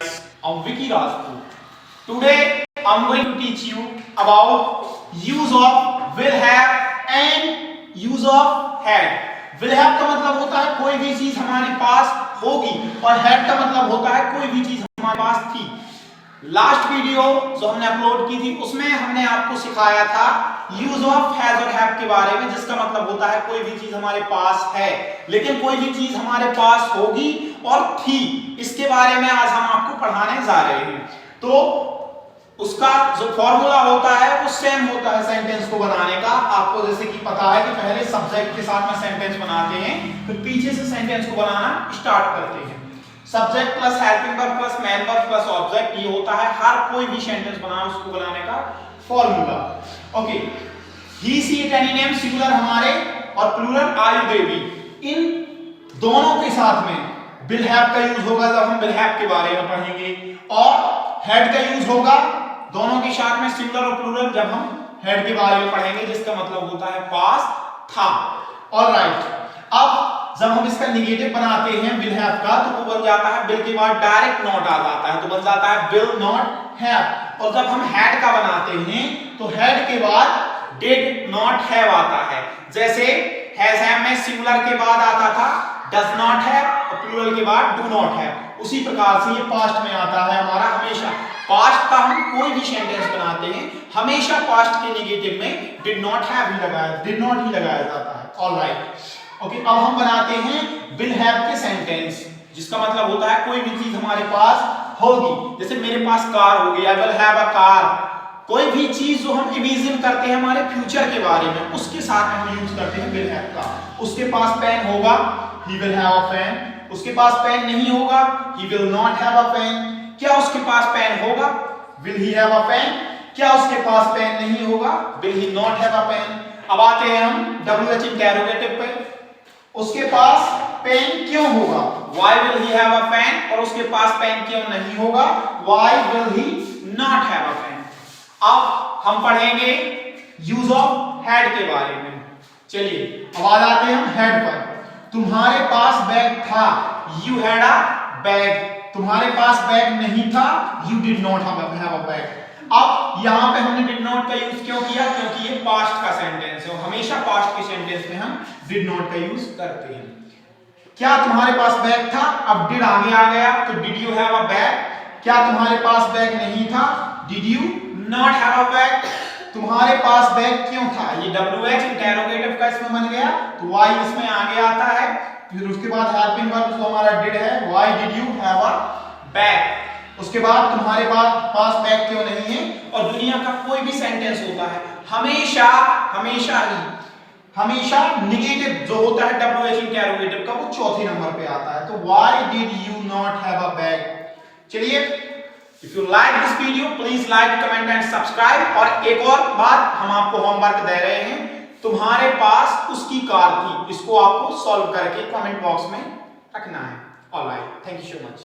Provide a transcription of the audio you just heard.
guys, I'm Vicky Rajput. Today I'm going to teach you about use of will have and use of had. will have का मतलब होता है कोई भी चीज हमारे पास होगी और had का मतलब होता है कोई भी चीज हमारे पास थी। लास्ट वीडियो जो हमने अपलोड की थी उसमें हमने आपको सिखाया था यूज ऑफ हैज और हैव के बारे में, जिसका मतलब होता है कोई भी चीज हमारे पास है लेकिन कोई भी चीज हमारे पास होगी और थी। इसके बारे में आज हम आपको पढ़ाने जा रहे हैं। तो उसका जो फॉर्मूला होता है वो सेम होता है सेंटेंस को बनाने का। आपको जैसे कि पता है कि पहले सब्जेक्ट के साथ में सेंटेंस बनाते हैं, फिर पीछे से सेंटेंस को बनाना स्टार्ट करते हैं। Subject plus helping verb plus man verb plus object, ये होता है हर कोई भी सेंटेंस बनाए उसको बनाने का formula. Okay, he see it any name singular हमारे और प्लूरल आयु देवी, इन दोनों के साथ में विल हैव का यूज होगा जब हम विल हैव के बारे में पढ़ेंगे, और हैड का यूज होगा दोनों के साथ में सिंगुलर और प्लूरल जब हम हैड के बारे में पढ़ेंगे, जिसका मतलब होता है पास्ट था। ऑलराइट, अब जब हम इसका नेगेटिव बनाते हैं विल हैव का तो वो बन जाता है विल के बाद डायरेक्ट नॉट आ जाता है तो बन जाता है विल नॉट हैव। और जब हम हैड का बनाते हैं तो हैड के बाद डिड नॉट हैव आता है। जैसे हैज हैव में सिंगुलर के बाद आता था डज नॉट हैव और प्लूरल के बाद डू नॉट हैव। उसी प्रकार से ये पास्ट में आता है हमारा हमेशा। पास्ट का हम कोई भी सेंटेंस बनाते हैं हमेशा पास्ट के नेगेटिव में डिड नॉट हैव ही लगाया जाता है। ऑलराइट, ओके, अब हम बनाते हैं विल हैव के सेंटेंस, जिसका मतलब होता है कोई भी चीज हमारे पास होगी। जैसे मेरे पास कार होगी, I will have a car. कोई भी चीज जो हम इमेजिन करते हैं हमारे फ्यूचर के बारे में, उसके साथ में हम यूज करते हैं विल हैव का। उसके पास पेन होगा, he will have a pen. उसके पास पेन नहीं होगा, he will not have a pen. क्या उसके पास पेन होगा, will he have a pen. क्या उसके पास पेन नहीं होगा, will he not have a pen. अब आते हैं हम WH इंटरोगेटिव पे। उसके पास पेन क्यों होगा, why will he have a pen, और उसके पास पेन क्यों नहीं होगा, why will he not have a pen। अब हम पढ़ेंगे यूज ऑफ हैड के बारे में। चलिए अब आ जाते हैं हम हैड पर। तुम्हारे पास बैग था, you had a bag। तुम्हारे पास बैग नहीं था, you did not have a bag। अब यहां पे हमने डिड नॉट का यूज क्यों किया, क्योंकि ये पास्ट का सेंटेंस है और हमेशा पास्ट के सेंटेंस में हम डिड नॉट का यूज करते हैं। क्या तुम्हारे पास बैग था, अब डिड आगे आ गया तो did you have a bag. क्या तुम्हारे पास बैग नहीं था, did you not have a bag. तुम्हारे पास बैग क्यों था, ये WH इंटरोगेटिव का इसमें बन गया तो why इसमें आगे आता है। फिर उसके बाद हेल्पिंग वर्ब जो हमारा डिड है, why did you have a bag। उसके बाद तुम्हारे पास बैग क्यों नहीं है। और दुनिया का कोई भी सेंटेंस होता है हमेशा नेगेटिव जो होता है WH इंटरोगेटिव का, वो चौथे नंबर पे आता है। तो why did you not have a bag। चलिए, if you like this video please like, comment and subscribe। और एक और बात हम आपको होमवर्क दे रहे हैं, तुम्हारे पास उसकी कार थी, इसको आपको सॉल्व करके कमेंट बॉक्स में रखना है। Alright, thank you so much.